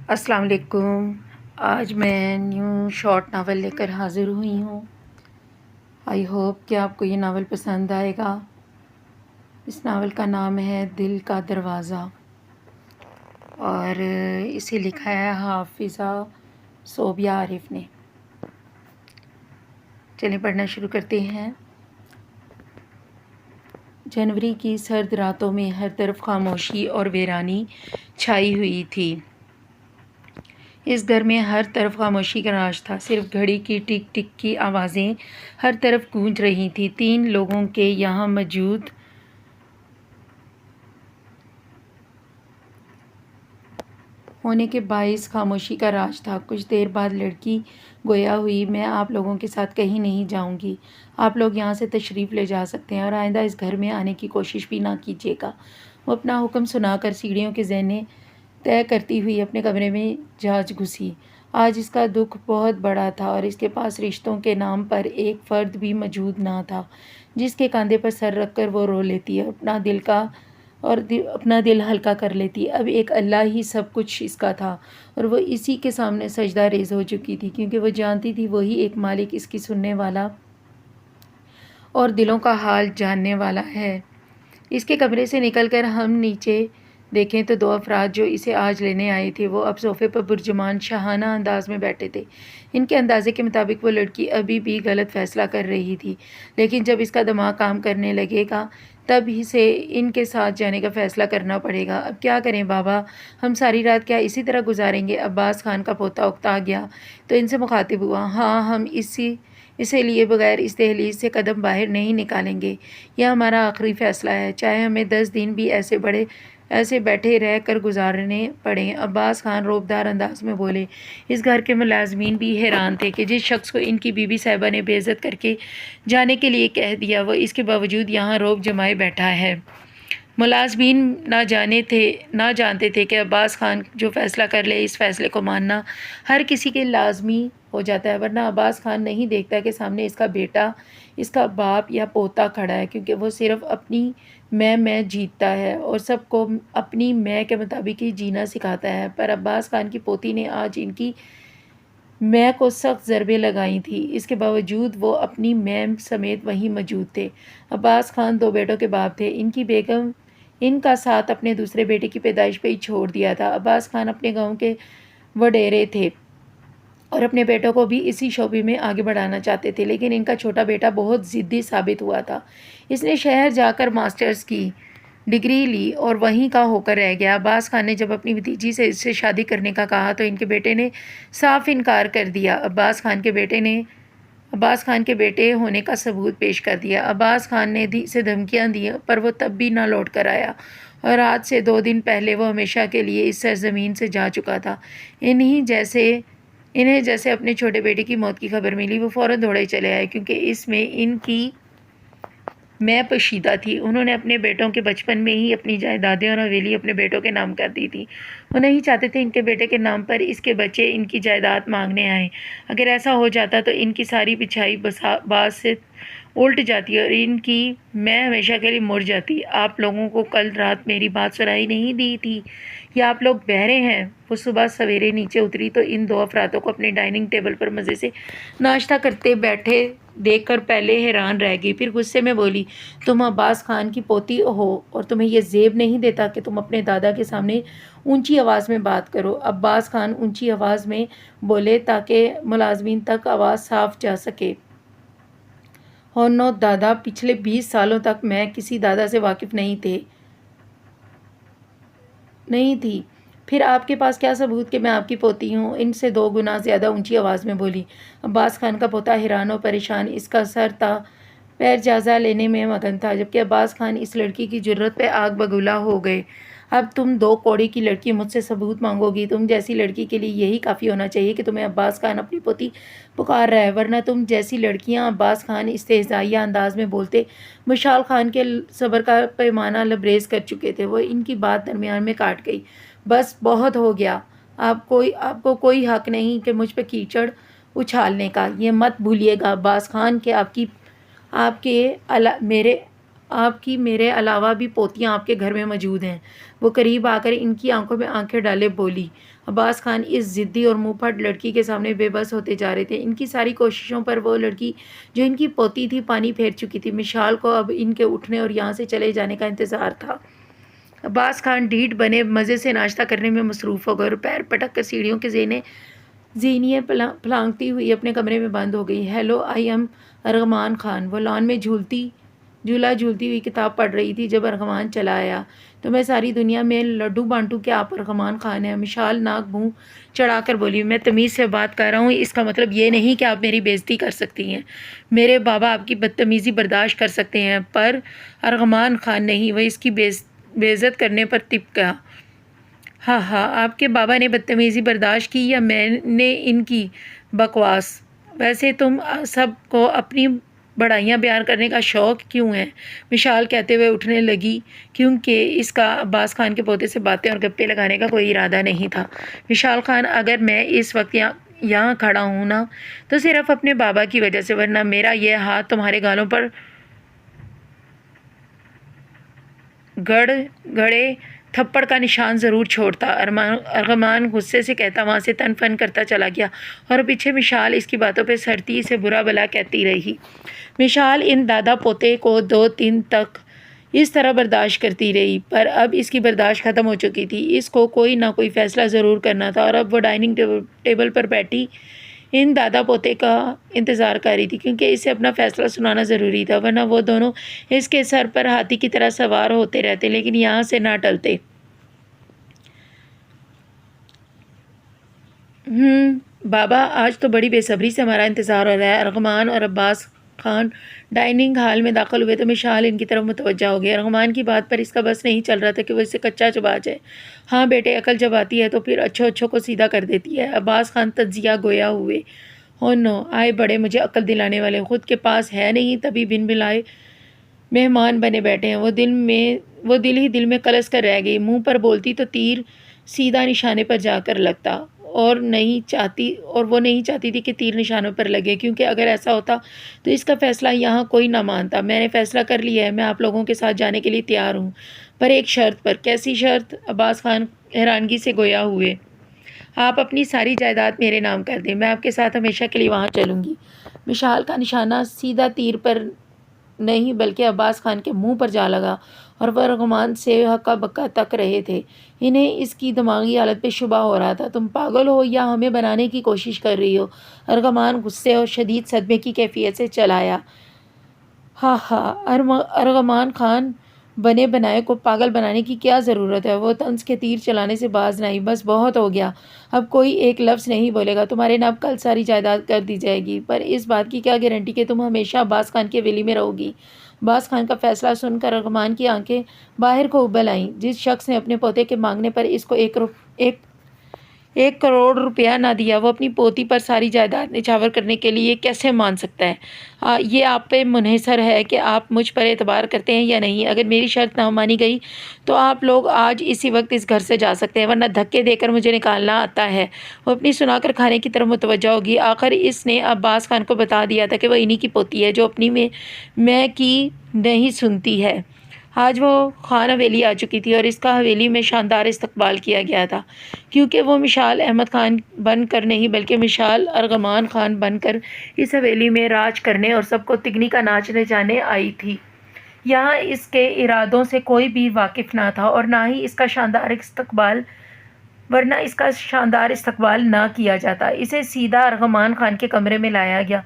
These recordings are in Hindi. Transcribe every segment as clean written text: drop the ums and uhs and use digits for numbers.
अस्सलाम वालेकुम। आज मैं न्यू शॉर्ट नावल लेकर हाज़िर हुई हूँ। आई होप कि आपको ये नावल पसंद आएगा। इस नावल का नाम है दिल का दरवाज़ा और इसे लिखा है हाफिज़ा सोबिया आरिफ ने। चलिए पढ़ना शुरू करते हैं। जनवरी की सर्द रातों में हर तरफ खामोशी और वीरानी छाई हुई थी। इस घर में हर तरफ खामोशी का राज था। सिर्फ घड़ी की टिक टिक की आवाज़ें हर तरफ गूंज रही थी। 3 लोगों के यहाँ मौजूद होने के बायस खामोशी का राज था। कुछ देर बाद लड़की गोया हुई, मैं आप लोगों के साथ कहीं नहीं जाऊंगी। आप लोग यहाँ से तशरीफ़ ले जा सकते हैं और आइंदा इस घर में आने की कोशिश भी ना कीजिएगा। वो अपना हुक्म सुनाकर सीढ़ियों के ज़हने तय करती हुई अपने कमरे में जा घुसी। आज इसका दुख बहुत बड़ा था और इसके पास रिश्तों के नाम पर एक फ़र्द भी मौजूद ना था जिसके कंधे पर सर रखकर वो रो लेती है, अपना दिल हल्का कर लेती। अब एक अल्लाह ही सब कुछ इसका था और वो इसी के सामने सजदा रेज़ हो चुकी थी, क्योंकि वो जानती थी वही एक मालिक इसकी सुनने वाला और दिलों का हाल जानने वाला है। इसके कमरे से निकलकर हम नीचे देखें तो 2 अफराद जो इसे आज लेने आए थे वो अब सोफ़े पर पुरजमान शाहाना अंदाज में बैठे थे। इनके अंदाजे के मुताबिक वो लड़की अभी भी गलत फ़ैसला कर रही थी, लेकिन जब इसका दिमाग काम करने लगेगा तब ही से इनके साथ जाने का फ़ैसला करना पड़ेगा। अब क्या करें बाबा, हम सारी रात क्या इसी तरह गुजारेंगे? अब्बास खान का पोता उकता गया तो इनसे मुखातिब हुआ। हाँ, हम इसे लिए बगैर इस दहलीज से कदम बाहर नहीं निकालेंगे। यह हमारा आखिरी फ़ैसला है, चाहे हमें 10 दिन भी ऐसे बैठे रह कर गुजारने पड़ें। अब्बास खान रोबदार अंदाज में बोले। इस घर के मुलाजमीन भी हैरान थे कि जिस शख्स को इनकी बीबी साहिबा ने बेइज्जत करके जाने के लिए कह दिया वो इसके बावजूद यहाँ रोब जमाए बैठा है। मुलाजमीन ना जानते थे कि अब्बास खान जो फ़ैसला कर ले इस फ़ैसले को मानना हर किसी के लाजमी हो जाता है, वरना अब्बास खान नहीं देखता कि सामने इसका बेटा, इसका बाप या पोता खड़ा है, क्योंकि वो सिर्फ अपनी मैं जीतता है और सबको अपनी मैं के मुताबिक ही जीना सिखाता है। पर अब्बास खान की पोती ने आज इनकी मैं को सख्त ज़रबें लगाई थी। इसके बावजूद वो अपनी मैम समेत वहीं मौजूद थे। अब्बास खान 2 बेटों के बाप थे। इनकी बेगम इनका साथ अपने दूसरे बेटे की पैदाइश पे ही छोड़ दिया था। अब्बास खान अपने गांव के वडेरे थे और अपने बेटों को भी इसी शोबे में आगे बढ़ाना चाहते थे, लेकिन इनका छोटा बेटा बहुत ज़िद्दी साबित हुआ था। इसने शहर जाकर मास्टर्स की डिग्री ली और वहीं का होकर रह गया। अब्बास खान ने जब अपनी भतीजी से इससे शादी करने का कहा तो इनके बेटे ने साफ इनकार कर दिया। अब्बास खान के बेटे होने का सबूत पेश कर दिया। अब्बास खान ने इसे धमकियां दी, पर वो तब भी ना लौट कर आया और आज से 2 दिन पहले वो हमेशा के लिए इस सरजमीन से जा चुका था। इन्हें जैसे अपने छोटे बेटे की मौत की खबर मिली वो फ़ौरन दौड़े चले आए, क्योंकि इसमें इनकी मैं पोशीदा थी। उन्होंने अपने बेटों के बचपन में ही अपनी जायदादें और हवेली अपने बेटों के नाम कर दी थी। वो नहीं चाहते थे इनके बेटे के नाम पर इसके बच्चे इनकी जायदाद मांगने आए। अगर ऐसा हो जाता तो इनकी सारी पिछाई बात से उल्ट जाती और इनकी मैं हमेशा के लिए मुड़ जाती। आप लोगों को कल रात मेरी बात सुनाई नहीं दी थी या आप लोग बहरे हैं? वो सुबह सवेरे नीचे उतरी तो इन 2 अफरादों को अपने डाइनिंग टेबल पर मज़े से नाश्ता करते बैठे देखकर पहले हैरान रह गई, फिर गुस्से में बोली, तुम अब्बास खान की पोती हो और तुम्हें यह ज़ेब नहीं देता कि तुम अपने दादा के सामने ऊंची आवाज़ में बात करो? अब्बास खान ऊंची आवाज़ में बोले ताकि मुलाजमीन तक आवाज़ साफ जा सके। और नो दादा, पिछले 20 सालों तक मैं किसी दादा से वाकिफ़ नहीं थी। फिर आपके पास क्या सबूत कि मैं आपकी पोती हूँ? इनसे 2 गुना ज़्यादा ऊंची आवाज़ में बोली। अब्बास खान का पोता हैरान और परेशान इसका सर पैर जायज़ा लेने में मगन था, जबकि अब्बास खान इस लड़की की जुर्रत पे आग बगूला हो गए। अब तुम 2 कौड़ी की लड़की मुझसे सबूत मांगोगी? तुम जैसी लड़की के लिए यही काफ़ी होना चाहिए कि तुम्हें अब्बास खान अपनी पोती पुकार रहा है, वरना तुम जैसी लड़कियां अब्बास खान इस्तेज़ाइया अंदाज में बोलते मशाल खान के सब्र का पैमाना लबरेज कर चुके थे। वो इनकी बात दरमियान में काट गई। बस बहुत हो गया। आपको कोई हक नहीं कि मुझ पर कीचड़ उछालने का। ये मत भूलिएगा अब्बास खान के आपके आपकी मेरे अलावा भी पोतियाँ आपके घर में मौजूद हैं। वो करीब आकर इनकी आंखों में आंखें डाले बोली। अब्बास खान इस ज़िद्दी और मुँहफट लड़की के सामने बेबस होते जा रहे थे। इनकी सारी कोशिशों पर वो लड़की जो इनकी पोती थी पानी फेर चुकी थी। मिशाल को अब इनके उठने और यहाँ से चले जाने का इंतज़ार था। अब्बास खान ढीठ बने मज़े से नाश्ता करने में मसरूफ़ हो गए और पैर पटक कर सीढ़ियों के ज़ीनियाँ फलांगती हुई अपने कमरे में बंद हो गई। हेलो, आई एम अरगमान खान। वो लॉन में झूला झूलती हुई किताब पढ़ रही थी जब अरगमान चला आया। तो मैं सारी दुनिया में लड्डू बांटूं कि आप अरगमान खान हैं। मिशाल नाक मुँह चढ़ाकर बोली, मैं तमीज़ से बात कर रहा हूँ, इसका मतलब ये नहीं कि आप मेरी बेइज्जती कर सकती हैं। मेरे बाबा आपकी बदतमीज़ी बर्दाश्त कर सकते हैं पर अरगमान खान नहीं। वह इसकी बेइज्जत करने पर तिप गया। हाँ हाँ, आपके बाबा ने बदतमीज़ी बर्दाश्त की या मैंने इनकी बकवास? वैसे तुम सबको अपनी बड़ाइयाँ बयान करने का शौक़ क्यों है? मिशाल कहते हुए उठने लगी क्योंकि इसका अब्बास खान के पोते से बातें और गप्पे लगाने का कोई इरादा नहीं था। मिशाल खान, अगर मैं इस वक्त यहाँ खड़ा हूँ ना तो सिर्फ अपने बाबा की वजह से, वरना मेरा यह हाथ तुम्हारे गालों पर गड़े थप्पड़ का निशान ज़रूर छोड़ता। अरगमान गुस्से से कहता वहाँ से तन फन करता चला गया और पीछे मिशाल इसकी बातों पे सरती से बुरा भला कहती रही। मिशाल इन दादा पोते को 2 दिन तक इस तरह बर्दाश्त करती रही पर अब इसकी बर्दाश्त ख़त्म हो चुकी थी। इसको कोई ना कोई फ़ैसला ज़रूर करना था और अब वो डाइनिंग टेबल पर बैठी इन दादा पोते का इंतज़ार कर रही थी क्योंकि इसे अपना फ़ैसला सुनाना ज़रूरी था, वरना वो दोनों इसके सर पर हाथी की तरह सवार होते रहते लेकिन यहाँ से ना टलते। बाबा, आज तो बड़ी बेसब्री से हमारा इंतज़ार हो रहा है। अरगमान और अब्बास खान डाइनिंग हॉल में दाखिल हुए तो मिशाल इनकी तरफ मुतवज्जा हो गया। अरगमान की बात पर इसका बस नहीं चल रहा था कि वो इसे कच्चा चबा जाए। हाँ बेटे, अकल जब आती है तो फिर अच्छों को सीधा कर देती है। अब्बास खान तज्जिया गोया हुए। हो नो, आए बड़े मुझे अकल दिलाने वाले, खुद के पास है नहीं तभी बिन बिलाए मेहमान बने बैठे हैं। वो दिल ही दिल में कलस कर रह गई। मुंह पर बोलती तो तीर सीधा निशाने पर जाकर लगता और वो नहीं चाहती थी कि तीर निशानों पर लगे क्योंकि अगर ऐसा होता तो इसका फ़ैसला यहाँ कोई ना मानता। मैंने फ़ैसला कर लिया है, मैं आप लोगों के साथ जाने के लिए तैयार हूँ पर एक शर्त पर। कैसी शर्त? अब्बास खान हैरानगी से गोया हुए। आप अपनी सारी जायदाद मेरे नाम कर दें, मैं आपके साथ हमेशा के लिए वहाँ चलूँगी। मिशाल का निशाना सीधा तीर पर नहीं बल्कि अब्बास खान के मुंह पर जा लगा और वह अरगमान से हक्का बक्का तक रहे थे। इन्हें इसकी दिमागी हालत पे शुबा हो रहा था। तुम पागल हो या हमें बनाने की कोशिश कर रही हो? अरगमान गुस्से और शदीद सदमे की कैफियत से चलाया। हाँ हाँ, अरगमान खान, बने बनाए को पागल बनाने की क्या ज़रूरत है? वो तंज के तीर चलाने से बाज नहीं। बस बहुत हो गया, अब कोई एक लफ्ज़ नहीं बोलेगा। तुम्हारे नाम कल सारी जायदाद कर दी जाएगी पर इस बात की क्या गारंटी कि तुम हमेशा अब्बास खान के वेली में रहोगी? अब्बास खान का फ़ैसला सुनकर अरगमान की आंखें बाहर को उबल आईं। जिस शख्स ने अपने पोते के मांगने पर इसको 1 करोड़ रुपया ना दिया, वो अपनी पोती पर सारी जायदाद निछावर करने के लिए कैसे मान सकता है? ये आप पे मुनहसर है कि आप मुझ पर एतबार करते हैं या नहीं। अगर मेरी शर्त ना मानी गई तो आप लोग आज इसी वक्त इस घर से जा सकते हैं, वरना धक्के देकर मुझे निकालना आता है। वो अपनी सुनाकर खाने की तरफ मुतवज्जा होगी। आखिर इसने अब्बास खान को बता दिया था कि वह इन्हीं की पोती है जो अपनी मैं की नहीं सुनती है। आज वो खान हवेली आ चुकी थी और इसका हवेली में शानदार इस्तकबाल किया गया था क्योंकि वो मिशाल अहमद खान बनकर नहीं बल्कि मिशाल अरगमान खान बनकर इस हवेली में राज करने और सबको तिगनी का नाच नचाने आई थी। यहाँ इसके इरादों से कोई भी वाकिफ़ ना था और ना ही इसका शानदार इस्तकबाल, वरना इसका शानदार इस्तकबाल ना किया जाता। इसे सीधा अरगमान खान के कमरे में लाया गया।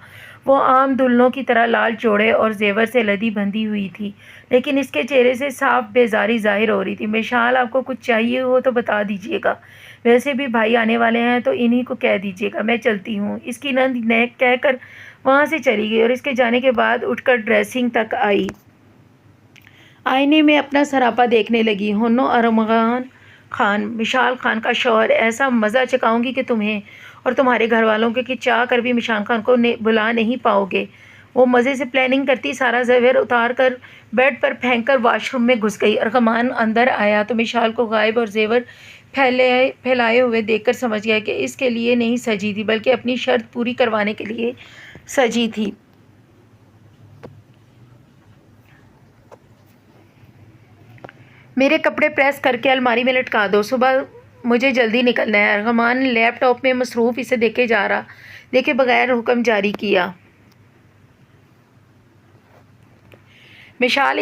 वो आम दुल्हनों की तरह लाल चौड़े और जेवर से लदी बंधी हुई थी लेकिन इसके चेहरे से साफ बेजारी जाहिर हो रही थी। मिशाल, आपको कुछ चाहिए हो तो बता दीजिएगा, वैसे भी भाई आने वाले हैं तो इन्हीं को कह दीजिएगा, मैं चलती हूँ। इसकी नंद ने कहकर वहाँ से चली गई और इसके जाने के बाद उठकर ड्रेसिंग तक आई। आईने में अपना सरापा देखने लगी। होनो अरगमान खान, मिशाल खान का शौहर, ऐसा मज़ा चखाऊंगी कि तुम्हें और तुम्हारे घर वालों के कि चाह कर भी मिशाल खान को बुला नहीं पाओगे। वो मज़े से प्लानिंग करती सारा ज़ेवर उतार कर बेड पर फेंक कर वाशरूम में घुस गई। अरगमान अंदर आया तो मिशाल को गायब और ज़ेवर फैलाए हुए देखकर समझ गया कि इसके लिए नहीं सजी थी बल्कि अपनी शर्त पूरी करवाने के लिए सजी थी। मेरे कपड़े प्रेस करके अलमारी में लटका दो, सुबह मुझे जल्दी निकलना है। अर्गमान लैपटॉप में मसरूफ़ इसे देखे बगैर हुक्म जारी किया। मिशाल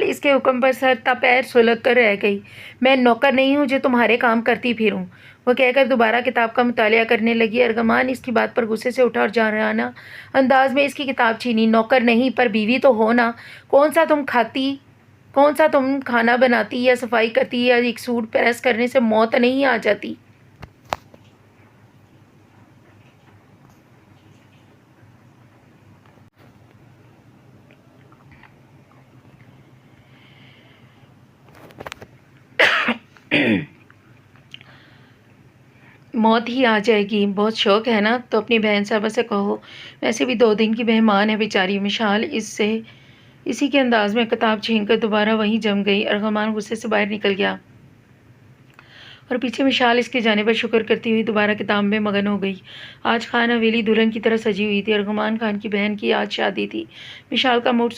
इसके हुक्म पर सर पैर सुलग कर रह गई। मैं नौकर नहीं हूँ जो तुम्हारे काम करती फिरूँ, वो कहकर दोबारा किताब का मुतालिया करने लगी। अर्गमान इसकी बात पर गुस्से से उठा और जाराना अंदाज में इसकी किताब छीनी। नौकर नहीं पर बीवी तो हो ना। कौन सा तुम खाना बनाती या सफाई करती या एक सूट प्रेस करने से मौत नहीं आ जाती? मौत ही आ जाएगी। बहुत शौक है ना, तो अपनी बहन साहबा से कहो, वैसे भी 2 दिन की मेहमान है बेचारी। मिशाल इसी के अंदाज में किताब छीन कर दोबारा वहीं जम गई। अर्गमान गुस्से से बाहर निकल गया और पीछे मिशाल इसके जाने पर शुक्र करती हुई दोबारा किताब में मगन हो गई। आज खान हवेली दुल्हन की तरह सजी हुई थी। अर्गमान खान की बहन की आज शादी थी। मिशाल का मूड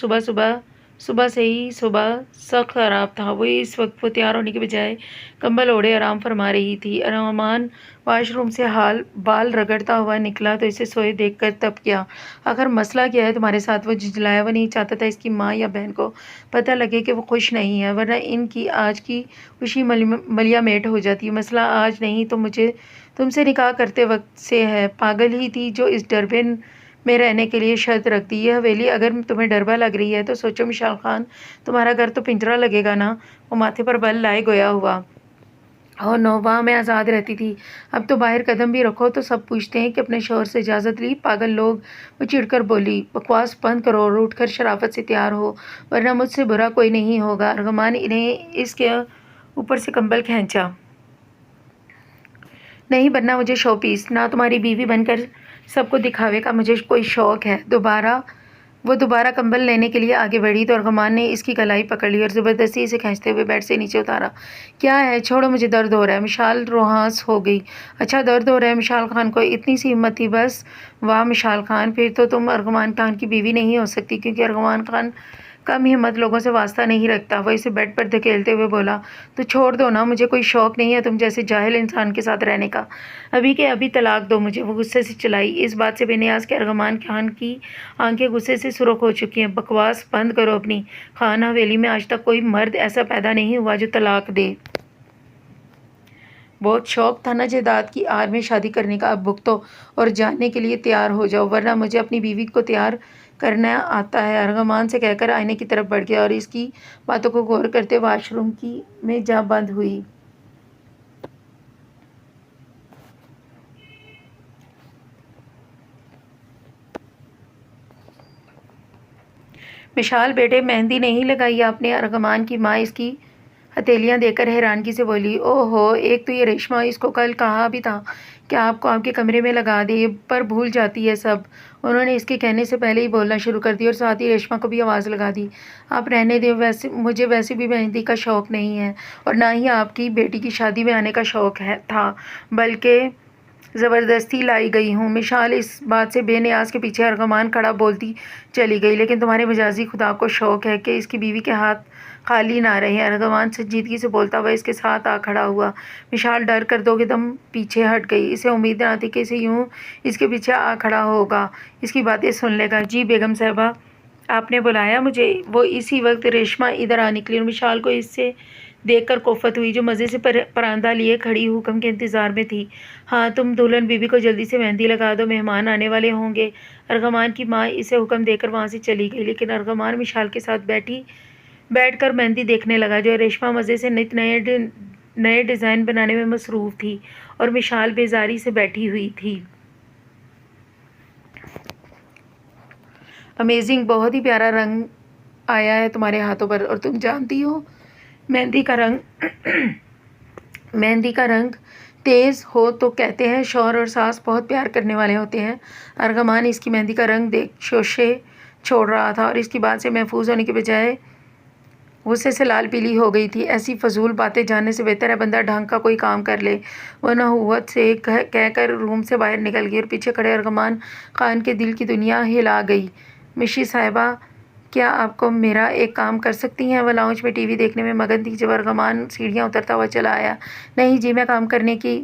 सुबह से ही सख्त ख़राब था। वो इस वक्त वो तैयार होने के बजाय कंबल ओढ़े आराम फरमा रही थी। अर्गमान वाशरूम से बाल रगड़ता हुआ निकला तो इसे सोए देखकर तब किया, आखिर मसला क्या है तुम्हारे साथ? वो झुंझलाया। वो नहीं चाहता था इसकी माँ या बहन को पता लगे कि वो खुश नहीं है, वरना इनकी आज की खुशी मलिया मेट हो जाती। मसला आज नहीं तो मुझे तुमसे निकाह करते वक्त से है। पागल ही थी जो इस डरबन में रहने के लिए शर्त रखती है। हवेली अगर तुम्हें डरबा लग रही है तो सोचो मिशाल खान, तुम्हारा घर तो पिंजरा लगेगा ना। वो माथे पर बल लाए गोया हुआ। और नो, वहाँ मैं आज़ाद रहती थी, अब तो बाहर कदम भी रखो तो सब पूछते हैं कि अपने शौहर से इजाज़त ली। पागल लोग। वो चिढ़कर बोली, बकवास बंद करो और उठकर शराफत से तैयार हो, वरना मुझसे बुरा कोई नहीं होगा। अर्गमान इन्हें इसके ऊपर से कंबल खींचा। नहीं बनना मुझे शोपीस, ना तुम्हारी बीवी बनकर सबको दिखावे का मुझे कोई शौक़ है। वो दोबारा कंबल लेने के लिए आगे बढ़ी तो अर्गमान ने इसकी कलाई पकड़ ली और ज़बरदस्ती इसे खींचते हुए बेड से नीचे उतारा। क्या है? छोड़ो, मुझे दर्द हो रहा है। मिशाल रोहांस हो गई। अच्छा, दर्द हो रहा है? मिशाल खान को इतनी सी हिम्मत थी बस। वाह मिशाल खान, फिर तो तुम अर्गमान खान की बीवी नहीं हो सकती, क्योंकि अर्गमान खान कम हिम्मत लोगों से वास्ता नहीं रखता। वो इसे बेड पर धकेलते हुए बोला, तो छोड़ दो ना, मुझे कोई शौक़ नहीं है तुम जैसे जाहिल इंसान के साथ रहने का। अभी के अभी तलाक दो मुझे। वो गुस्से से चलाई। इस बात से बेनियाज के अर्गमान खान की आंखें गुस्से से सुर्ख हो चुकी हैं। बकवास बंद करो अपनी। खान हवेली में आज तक कोई मर्द ऐसा पैदा नहीं हुआ जो तलाक दे। बहुत शौक था ना जायदाद की आड़ में शादी करने का, अब भुगतो और जानने के लिए तैयार हो जाओ, वरना मुझे अपनी बीवी को तैयार करना आता है। अर्गमान से कहकर आईने की तरफ बढ़ गया और इसकी बातों को गौर करते वाशरूम में जा बंद हुई। मिशाल बेटे, मेहंदी नहीं लगाई आपने? अर्गमान की माँ इसकी हथेलियाँ देकर हैरानगी से बोली। ओहो, एक तो ये रेशमा, इसको कल कहा भी था कि आपको आपके कमरे में लगा दे, पर भूल जाती है सब। उन्होंने इसके कहने से पहले ही बोलना शुरू कर दिया और साथ ही रेशमा को भी आवाज़ लगा दी। आप रहने दें, मुझे वैसे भी मेहंदी का शौक़ नहीं है और ना ही आपकी बेटी की शादी में आने का शौक़ था, बल्कि ज़बरदस्ती लाई गई हूँ। मिशाल इस बात से बेनियाज के पीछे अर्गमान खड़ा बोलती चली गई, लेकिन तुम्हारे मिजाजी खुदा को शौक़ है कि इसकी बीवी के हाथ खाली ना रहे। अर्गमान संजीदगी से बोलता हुआ इसके साथ आ खड़ा हुआ। मिशाल डर कर 2 कदम पीछे हट गई। इसे उम्मीद न थी कि इसे यूँ इसके पीछे आ खड़ा होगा, इसकी बातें सुन लेगा। जी बेगम साहबा, आपने बुलाया मुझे? वो इसी वक्त रेशमा इधर आ निकली और मिशाल को इससे देखकर कोफत हुई, जो मज़े से परांदा लिए खड़ी हुक्म के इंतज़ार में थी। हाँ, तुम दुल्हन बीबी को जल्दी से मेहंदी लगा दो, मेहमान आने वाले होंगे। अर्गमान की माँ इसे हुक्म देकर वहाँ से चली गई, लेकिन अर्गमान मिशाल के साथ बैठकर मेहंदी देखने लगा। जो रेशमा मज़े से नित नए डिज़ाइन बनाने में मसरूफ़ थी और मिशाल बेजारी से बैठी हुई थी। अमेजिंग, बहुत ही प्यारा रंग आया है तुम्हारे हाथों पर, और तुम जानती हो मेहंदी का रंग तेज़ हो तो कहते हैं शौहर और सास बहुत प्यार करने वाले होते हैं। अर्गमान इसकी मेहंदी का रंग देख शोशे छोड़ रहा था और इसकी बात से महफूज होने के बजाय गुस्से से लाल पीली हो गई थी। ऐसी फजूल बातें जानने से बेहतर है बंदा ढंग का कोई काम कर ले। वह नहुवत से कहकर रूम से बाहर निकल गई और पीछे खड़े अर्गमान खान के दिल की दुनिया हिला गई। मिशी साहिबा, क्या आपको मेरा एक काम कर सकती हैं? वह लाउंज में टीवी देखने में मगन थी जब अर्गमान सीढ़ियाँ उतरता हुआ चला आया। नहीं जी, मैं काम करने की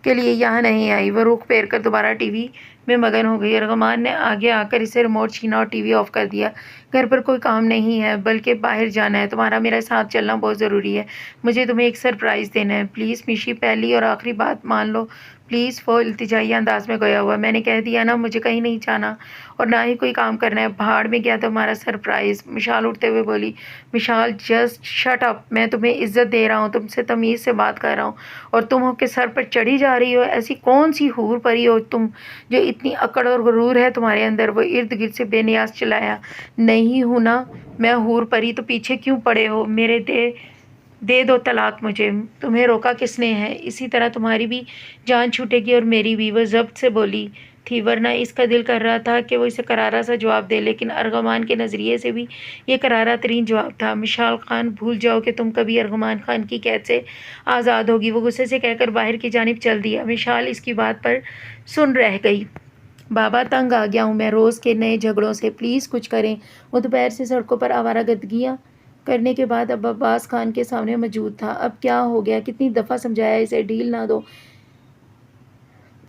के लिए यहाँ नहीं आई। वो रुख फेर कर दोबारा टीवी में मगन हो गई। अर्गमान ने आगे आकर इसे रिमोट छीना और टीवी ऑफ कर दिया। घर पर कोई काम नहीं है, बल्कि बाहर जाना है। तुम्हारा मेरे साथ चलना बहुत ज़रूरी है। मुझे तुम्हें एक सरप्राइज़ देना है। प्लीज़ मिशी, पहली और आखिरी बात मान लो प्लीज़। वो इल्तिजाई अंदाज में गया हुआ। मैंने कह दिया ना, मुझे कहीं नहीं जाना और ना ही कोई काम करना है। भाड़ में गया तुम्हारा सरप्राइज़। मिशाल उठते हुए बोली। मिशाल, जस्ट शट अप। मैं तुम्हें इज्जत दे रहा हूँ, तुमसे तमीज़ से बात कर रहा हूँ और तुम होके सर पर चढ़ी जा रही हो। ऐसी कौन सी हूर परी हो तुम जो इतनी अकड़ और गुरूर है तुम्हारे अंदर? वो इर्द गिर्द से बेनियाज चिल्लाया। नहीं हूँ ना मैं हूर परी, तो पीछे क्यों पड़े हो मेरे? दे दो तलाक मुझे। तुम्हें रोका किसने है? इसी तरह तुम्हारी भी जान छूटेगी और मेरी भी। वो ज़ब्त से बोली थी, वरना इसका दिल कर रहा था कि वो इसे करारा सा जवाब दे, लेकिन अर्गमान के नज़रिए से भी ये करारा तरीन जवाब था। मिशाल खान, भूल जाओ कि तुम कभी अर्गमान खान की कैद से आज़ाद होगी। वो गुस्से से कहकर बाहर की जानिब चल दिया। मिशाल इसकी बात पर सुन रह गई। बाबा, तंग आ गया हूँ मैं रोज़ के नए झगड़ों से, प्लीज़ कुछ करें। वो दोपहर से सड़कों पर आवारागर्दियाँ करने के बाद अब अब्बास खान के सामने मौजूद था। अब क्या हो गया? कितनी दफ़ा समझाया इसे, ढील ना दो,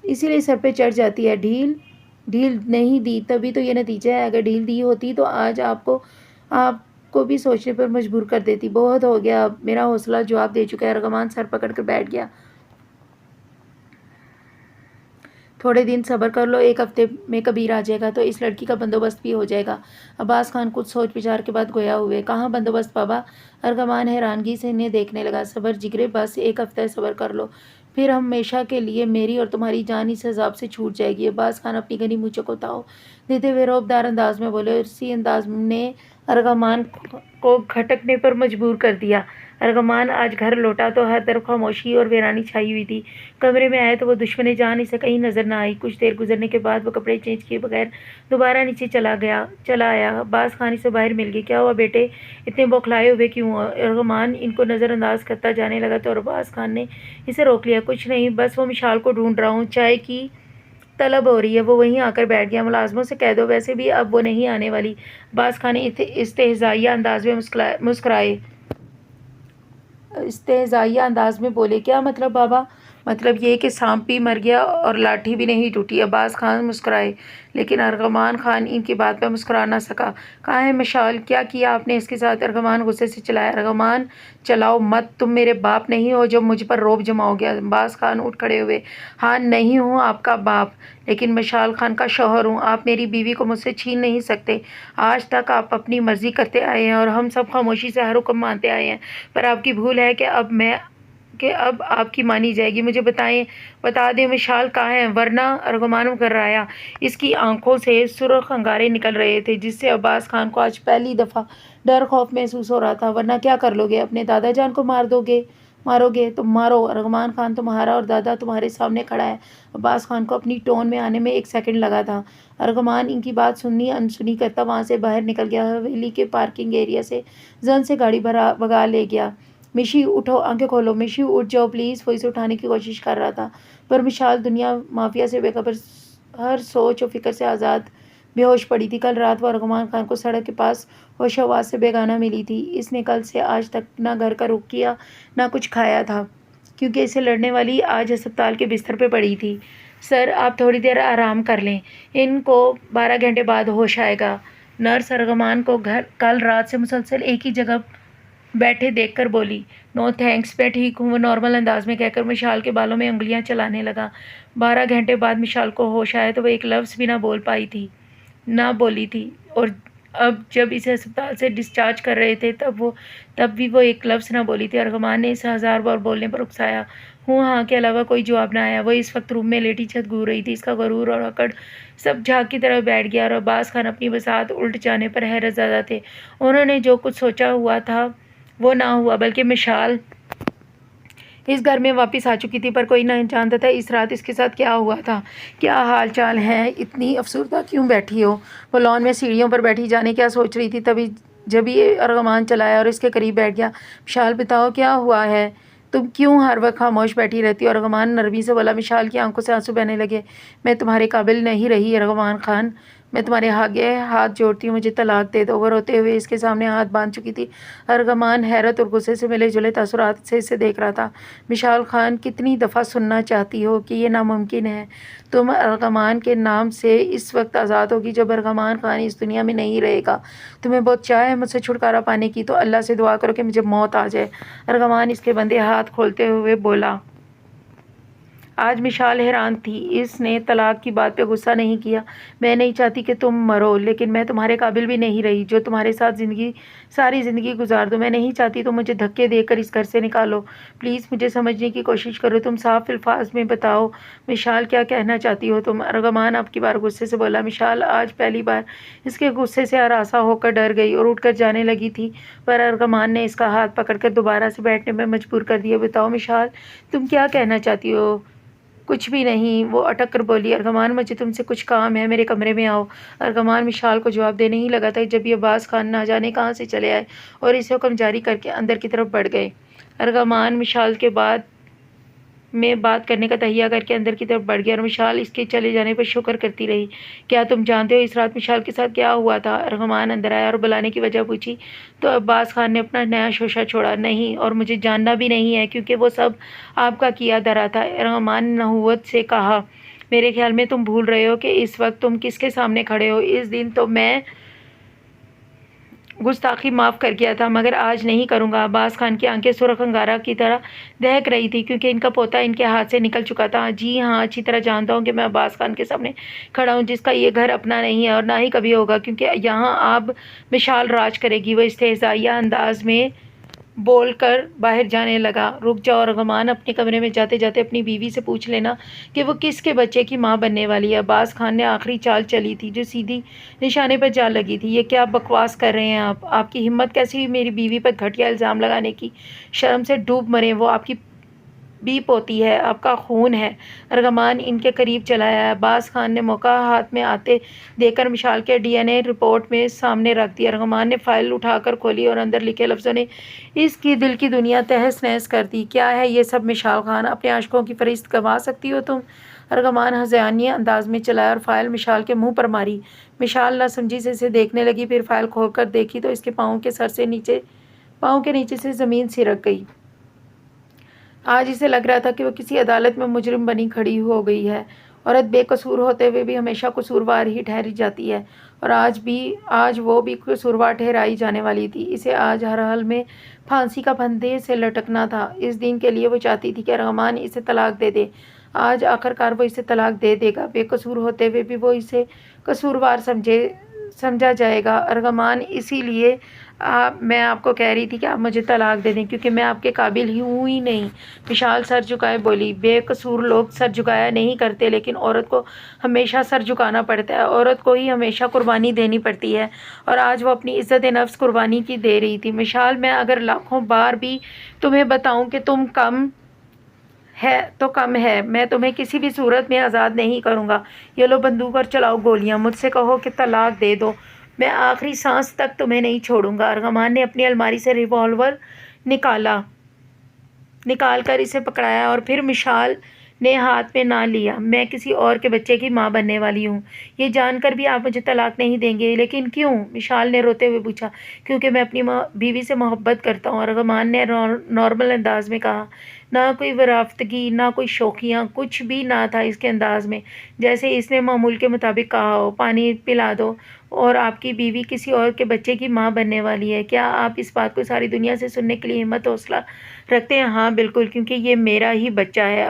इसीलिए सर पे चढ़ जाती है। ढील नहीं दी तभी तो ये नतीजा है। अगर ढील दी होती तो आज आपको भी सोचने पर मजबूर कर देती। बहुत हो गया, अब मेरा हौसला जवाब दे चुका है। अर्गमान सर पकड़ कर बैठ गया। थोड़े दिन सब्र कर लो, एक हफ्ते में कबीर आ जाएगा तो इस लड़की का बंदोबस्त भी हो जाएगा। अब्बास खान कुछ सोच विचार के बाद गोया हुए। कहाँ बंदोबस्त बाबा? अर्गमान हैरानगी से इन्हें देखने लगा। सब्र जिगरे, बस एक हफ्ता सब्र कर लो, फिर हमेशा के लिए मेरी और तुम्हारी जान इस अजाब से छूट जाएगी। अब्बास खान अपनी घनी मूंछों को ताव देते हुए रौबदार अंदाज में बोले। उसी अंदाज ने अर्गमान को खटकने पर मजबूर कर दिया। अर्गमान आज घर लौटा तो हर तरफ खामोशी और वीरानी छाई हुई थी। कमरे में आए तो वो दुश्मन जान इसे कहीं नजर ना आई। कुछ देर गुजरने के बाद वो कपड़े चेंज किए बगैर दोबारा नीचे चला आया। अब्बास खान इसे बाहर मिल गए। क्या हुआ बेटे, इतने बौखलाए हुए क्यों हो? अर्गमान इनको नज़रअंदाज करता जाने लगा तो अब्बास खान ने इसे रोक लिया। कुछ नहीं, बस वो मिशाल को ढूंढ रहा हूँ, चाय की तलब हो रही है। वो वहीं आकर बैठ गया। मुलाजमों से कह दो, वैसे भी अब वो नहीं आने वाली। अब्बास खान ने इस्तेहज़ाइया अंदाज में इस्तेहज़ाइया अंदाज में बोले। क्या मतलब बाबा? मतलब ये कि सांप भी मर गया और लाठी भी नहीं टूटी। अब्बास खान मुस्कुराए, लेकिन अर्गमान खान इनकी बात पर मुस्कुरा ना सका। कहाँ है मिशाल? क्या किया आपने इसके साथ? अर्गमान गुस्से से चिल्लाया। अर्गमान, चलाओ मत, तुम मेरे बाप नहीं हो जो मुझ पर रौब जमाओगे। अब्बास खान उठ खड़े हुए। हाँ, नहीं हूँ आपका बाप, लेकिन मिशाल खान का शौहर हूँ। आप मेरी बीवी को मुझसे छीन नहीं सकते। आज तक आप अपनी मर्जी करते आए हैं और हम सब खामोशी से हर हुक्म मानते आए हैं, पर आपकी भूल है कि अब आपकी मानी जाएगी। मुझे बता दें मिशाल कहाँ है, वरना अर्गमान कर रहा। इसकी आंखों से सुर्ख अंगारे निकल रहे थे, जिससे अब्बास खान को आज पहली दफ़ा डर खौफ महसूस हो रहा था। वरना क्या कर लोगे? अपने दादा जान को मारोगे तो मारो। अर्गमान खान तुम्हारा और दादा तुम्हारे सामने खड़ा है। अब्बास खान को अपनी टोन में आने में एक सेकंड लगा था। अर्गमान इनकी बात सुननी अनसुनी करता वहाँ से बाहर निकल गया। हवेली के पार्किंग एरिया से जन से गाड़ी भगा ले गया। मिशी उठो, आंखें खोलो। मिशी उठ जाओ प्लीज़। वो इसे उठाने की कोशिश कर रहा था, पर मिशाल दुनिया माफिया से बेखबर, हर सोच और फिक्र से आज़ाद बेहोश पड़ी थी। कल रात वो अर्गमान खान को सड़क के पास होश हवास से बेगाना मिली थी। इसने कल से आज तक ना घर का रुख किया ना कुछ खाया था, क्योंकि इसे लड़ने वाली आज अस्पताल के बिस्तर पे पड़ी थी। सर, आप थोड़ी देर आराम कर लें, इनको 12 घंटे बाद होश आएगा। नर्स अर्गमान को कल रात से मुसलसल एक ही जगह बैठे देखकर बोली। नो थैंक्स, मैं ठीक हूँ, वो नॉर्मल अंदाज में कहकर मिशाल के बालों में उंगलियां चलाने लगा। 12 घंटे बाद मिशाल को होश आया तो वह एक लफ्ज़ भी ना बोली थी और अब जब इसे अस्पताल से डिस्चार्ज कर रहे थे तब भी वो एक लफ्ज़ ना बोली थी। अर्गमान ने इसे 1000 बार बोलने पर उकसाया। हूँ हाँ के अलावा कोई जवाब ना आया। वो इस वक्त रूम में लेटी छत घूर रही थी। इसका गरूर और अकड़ सब झाग की तरह बैठ गया और अब्बास खान अपनी बसात उल्ट जाने पर हैरत ज़्यादा थे। उन्होंने जो कुछ सोचा हुआ था वो ना हुआ, बल्कि मिशाल इस घर में वापस आ चुकी थी, पर कोई नहीं जानता था इस रात इसके साथ क्या हुआ था। क्या हाल चाल है? इतनी अफसरदा क्यों बैठी हो? वो लॉन में सीढ़ियों पर बैठी जाने क्या सोच रही थी, तभी जब ये अर्गमान चलाया और इसके करीब बैठ गया। मिशाल, बताओ क्या हुआ है? तुम क्यों हर वक्त खामोश बैठी रहती हो? अर्गमान नरमी से बोला। मिशाल की आंखों से आंसू बहने लगे। मैं तुम्हारे काबिल नहीं रही अर्गमान खान, मैं तुम्हारे आगे हाथ जोड़ती हूँ, मुझे तलाक दे दो। वो रोते हुए इसके सामने हाथ बांध चुकी थी। अर्गमान हैरत और गुस्से से मिले जुले तासुरात से इसे देख रहा था। मिशाल खान, कितनी दफ़ा सुनना चाहती हो कि ये नामुमकिन है? तुम अर्गमान के नाम से इस वक्त आज़ाद होगी जब अर्गमान खान इस दुनिया में नहीं रहेगा। तुम्हें बहुत चाह है मुझसे छुटकारा पाने की, तो अल्लाह से दुआ करो कि मुझे मौत आ जाए। अर्गमान इसके बंदे हाथ खोलते हुए बोला। आज मिशाल हैरान थी। इसने तलाक की बात पे गुस्सा नहीं किया। मैं नहीं चाहती कि तुम मरो, लेकिन मैं तुम्हारे काबिल भी नहीं रही जो तुम्हारे साथ सारी ज़िंदगी गुजार दूँ। मैं नहीं चाहती तुम मुझे धक्के देकर इस घर से निकालो। प्लीज़ मुझे समझने की कोशिश करो। तुम साफ अल्फाज में बताओ मिशाल, क्या कहना चाहती हो तुम? अर्गमान आपकी बार गुस्से से बोला। मिशाल आज पहली बार इसके गुस्से से हरासा होकर डर गई और उठकर जाने लगी थी, पर अर्गमान ने इसका हाथ पकड़कर दोबारा से बैठने में मजबूर कर दिया। बताओ मिशाल, तुम क्या कहना चाहती हो? कुछ भी नहीं, वो अटक कर बोली। अर्गमान, मुझे तुमसे कुछ काम है, मेरे कमरे में आओ। अर्गमान विशाल को जवाब देने ही लगा था जब ये अब्बास खान ना जाने कहाँ से चले आए और इसे हुक्म जारी करके अंदर की तरफ बढ़ गए। अर्गमान विशाल के बाद में बात करने का तहिया करके अंदर की तरफ बढ़ गया और मिशाल इसके चले जाने पर शुक्र करती रही। क्या तुम जानते हो इस रात मिशाल के साथ क्या हुआ था? अर्गमान अंदर आया और बुलाने की वजह पूछी तो अब्बास खान ने अपना नया शोशा छोड़ा। नहीं, और मुझे जानना भी नहीं है, क्योंकि वो सब आपका किया धरा था। अर्गमान ने नहुवत से कहा। मेरे ख्याल में तुम भूल रहे हो कि इस वक्त तुम किसके सामने खड़े हो। इस दिन तो मैं गुस्ताखी माफ़ कर गया था, मगर आज नहीं करूँगा। अब्बास खान की आंखें सुर्ख अंगारा की तरह दहक रही थी, क्योंकि इनका पोता इनके हाथ से निकल चुका था। जी हाँ, अच्छी तरह जानता हूँ कि मैं अब्बास खान के सामने खड़ा हूँ, जिसका ये घर अपना नहीं है और ना ही कभी होगा, क्योंकि यहाँ अब मिशाल राज करेगी। वो इस्तेज़ाइया अंदाज में बोलकर बाहर जाने लगा। रुक जाओ अर्गमान, अपने कमरे में जाते जाते अपनी बीवी से पूछ लेना कि वो किसके बच्चे की माँ बनने वाली है। अब्बास खान ने आखिरी चाल चली थी जो सीधी निशाने पर जा लगी थी। ये क्या बकवास कर रहे हैं आप? आपकी हिम्मत कैसी हुई मेरी बीवी पर घटिया इल्ज़ाम लगाने की? शर्म से डूब मरे, वो आपकी बीप होती है, आपका खून है। अर्गमान इनके करीब चला आया। अब्बास खान ने मौका हाथ में आते देकर मिशाल के डीएनए रिपोर्ट में सामने रख दिया। अर्गमान ने फाइल उठाकर खोली और अंदर लिखे लफ्ज़ों ने इसकी दिल की दुनिया तहस नहस कर दी। क्या है ये सब मिशाल खान? अपने आशिकों की फरिश्त गंवा सकती हो तुम? अर्गमान हज़ानी अंदाज में चलाया और फाइल मिशाल के मुंह पर मारी। मिशाल नासमझी से इसे देखने लगी, फिर फाइल खोलकर देखी तो इसके पाँव के नीचे से ज़मीन सिरक गई। आज इसे लग रहा था कि वो किसी अदालत में मुजरिम बनी खड़ी हो गई है। औरत बेकसूर होते हुए भी हमेशा कसूरवार ही ठहरी जाती है, और आज वो भी कसूरवार ठहराई जाने वाली थी। इसे आज हर हाल में फांसी का फंदे से लटकना था। इस दिन के लिए वो चाहती थी कि अर्गमान इसे तलाक दे दे। आज आखिरकार वो इसे तलाक दे देगा। बेकसूर होते हुए भी वो इसे कसूरवार समझा जाएगा। अर्गमान, इसीलिए मैं आपको कह रही थी कि आप मुझे तलाक दे दें, क्योंकि मैं आपके काबिल ही हूँ ही नहीं। विशाल सर झुकाए बोली। बेकसूर लोग सर झुकाया नहीं करते, लेकिन औरत को हमेशा सर झुकाना पड़ता है। औरत को ही हमेशा कुर्बानी देनी पड़ती है, और आज वो अपनी इज़्ज़त नफ्स कुर्बानी की दे रही थी। मिशाल, मैं अगर लाखों बार भी तुम्हें बताऊँ कि तुम कम है तो कम है, मैं तुम्हें किसी भी सूरत में आज़ाद नहीं करूँगा। ये लो बंदूक और चलाओ गोलियाँ। मुझसे कहो कि तलाक दे दो, मैं आखिरी सांस तक तुम्हें नहीं छोड़ूंगा। अर्गमान ने अपनी अलमारी से रिवॉल्वर निकाल कर इसे पकड़ाया और फिर मिशाल ने हाथ में ना लिया। मैं किसी और के बच्चे की माँ बनने वाली हूँ, ये जानकर भी आप मुझे तलाक नहीं देंगे? लेकिन क्यों? मिशाल ने रोते हुए पूछा। क्योंकि मैं अपनी बीवी से मोहब्बत करता हूँ, अर्गमान ने नॉर्मल अंदाज में कहा। ना कोई वराफ्तगी, ना कोई शौकियाँ, कुछ भी ना था इसके अंदाज में, जैसे इसने मामूल के मुताबिक कहा हो, पानी पिला दो और आपकी बीवी किसी और के बच्चे की माँ बनने वाली है। क्या आप इस बात को सारी दुनिया से सुनने के लिए हिम्मत हौसला रखते हैं? हाँ बिल्कुल, क्योंकि ये मेरा ही बच्चा है।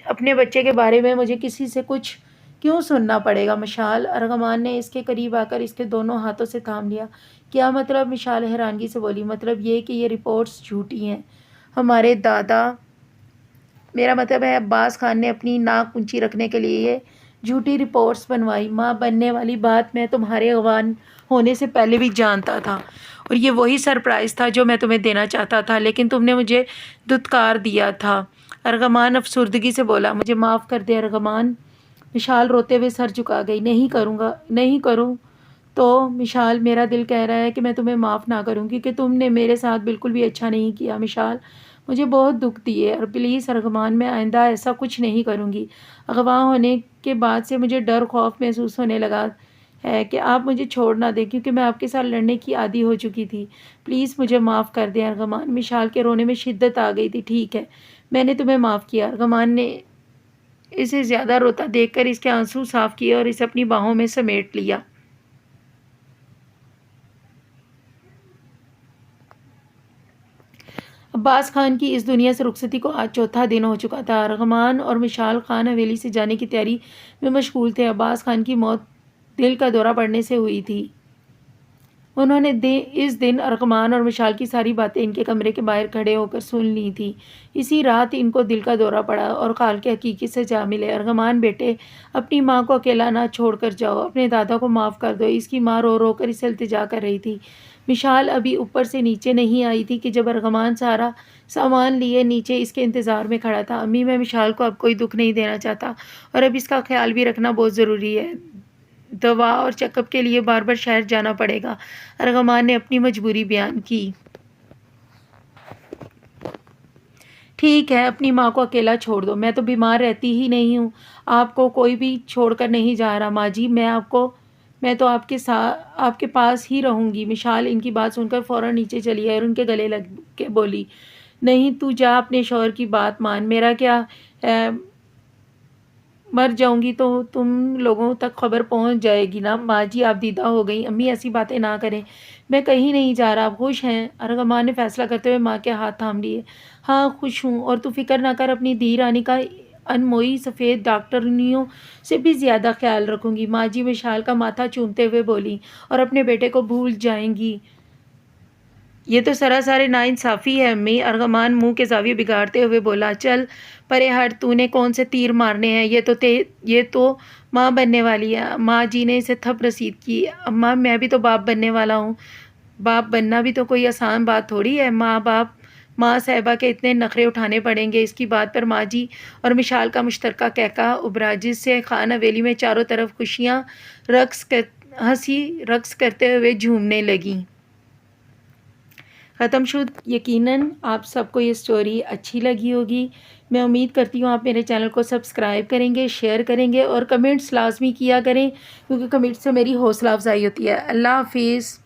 अपने बच्चे के बारे में मुझे किसी से कुछ क्यों सुनना पड़ेगा? मिशाल, अर्गमान ने इसके करीब आकर इसके दोनों हाथों से थाम लिया। क्या मतलब? मिशाल हैरानगी से बोली। मतलब ये कि ये रिपोर्ट्स झूठी हैं। हमारे दादा, मेरा मतलब है अब्बास खान ने अपनी नाक ऊंची रखने के लिए ये झूठी रिपोर्ट्स बनवाई। माँ बनने वाली बात मैं तुम्हारे अगवान होने से पहले भी जानता था, और ये वही सरप्राइज़ था जो मैं तुम्हें देना चाहता था, लेकिन तुमने मुझे दुत्कार दिया था। अर्गमान अफसुर्दगी से बोला। मुझे माफ़ कर दे अर्गमान। मिशाल रोते हुए सर झुका गई। नहीं करूँगा, नहीं करूँ तो मिशाल, मेरा दिल कह रहा है कि मैं तुम्हें माफ़ ना करूँ, क्योंकि तुमने मेरे साथ बिल्कुल भी अच्छा नहीं किया। मिशाल, मुझे बहुत दुख दिए और प्लीज़ अरगमान मैं आइंदा ऐसा कुछ नहीं करूँगी। अगवा होने के बाद से मुझे डर खौफ महसूस होने लगा है कि आप मुझे छोड़ ना दें, क्योंकि मैं आपके साथ लड़ने की आदी हो चुकी थी। प्लीज़ मुझे माफ़ कर दें अरगमान। मिशाल के रोने में शिद्दत आ गई थी। ठीक है, मैंने तुम्हें माफ़ किया। अरगमान ने इसे ज़्यादा रोता देखकर इसके आंसू साफ किए और इसे अपनी बाहों में समेट लिया। अब्बास खान की इस दुनिया से रुखसती को आज चौथा दिन हो चुका था। रहमान और मिशाल खान हवेली से जाने की तैयारी में मशगूल थे। अब्बास खान की मौत दिल का दौरा पड़ने से हुई थी। उन्होंने इस दिन अरकमान और मिशाल की सारी बातें इनके कमरे के बाहर खड़े होकर सुन ली थी। इसी रात इनको दिल का दौरा पड़ा और खाल के हकीकी से जा मिले। अरकमान बेटे, अपनी माँ को अकेला ना छोड़ कर जाओ, अपने दादा को माफ़ कर दो। इसकी माँ रो रो कर इसे इल्तिजा कर रही थी। मिशाल अभी ऊपर से नीचे नहीं आई थी कि जब अरकमान सारा सामान लिए नीचे इसके इंतज़ार में खड़ा था। अम्मी, मैं मिशाल को अब कोई दुख नहीं देना चाहता और अब इसका ख्याल भी रखना बहुत ज़रूरी है। दवा और चेकअप के लिए बार बार शहर जाना पड़ेगा। अरगमान ने अपनी मजबूरी बयान की। ठीक है, अपनी माँ को अकेला छोड़ दो, मैं तो बीमार रहती ही नहीं हूँ। आपको कोई भी छोड़कर नहीं जा रहा माँ जी। मैं तो आपके साथ आपके पास ही रहूँगी। मिशाल इनकी बात सुनकर फ़ौरन नीचे चली आई और उनके गले लग के बोली, नहीं, तू जा, अपने शौहर की बात मान। मेरा क्या है, मर जाऊंगी तो तुम लोगों तक खबर पहुंच जाएगी ना। माँ जी, आप दीदा हो गई। अम्मी, ऐसी बातें ना करें, मैं कहीं नहीं जा रहा। आप खुश हैं? अरगमान ने फैसला करते हुए माँ के हाथ थाम लिए। हाँ, खुश हूँ, और तू फिक्र ना कर, अपनी धी रानी का अनमोई सफ़ेद डॉक्टरनियों से भी ज़्यादा ख्याल रखूँगी। माँ जी विशाल का माथा चूमते हुए बोली, और अपने बेटे को भूल जाएंगी। ये तो सरासर नाइंसाफ़ी है अम्मी। अरगमान मुंह के ज़ाविये बिगाड़ते हुए बोला, चल परे हट, तूने कौन से तीर मारने हैं? ये तो माँ बनने वाली है। माँ जी ने इसे थप रसीद की। अम्मा, मैं भी तो बाप बनने वाला हूँ। बाप बनना भी तो कोई आसान बात थोड़ी है। माँ साहिबा के इतने नखरे उठाने पड़ेंगे। इसकी बात पर माँ जी और मिशाल का मुश्तरका कहका उभरा, जिससे खान हवेली में चारों तरफ खुशियाँ हंसी रक्स करते हुए झूमने लगीं। ख़त्म शुद। यकीनन आप सबको ये स्टोरी अच्छी लगी होगी। मैं उम्मीद करती हूँ आप मेरे चैनल को सब्सक्राइब करेंगे, शेयर करेंगे और कमेंट्स लाजमी किया करें, क्योंकि कमेंट्स से मेरी हौसला अफजाई होती है। अल्लाह हाफिज़।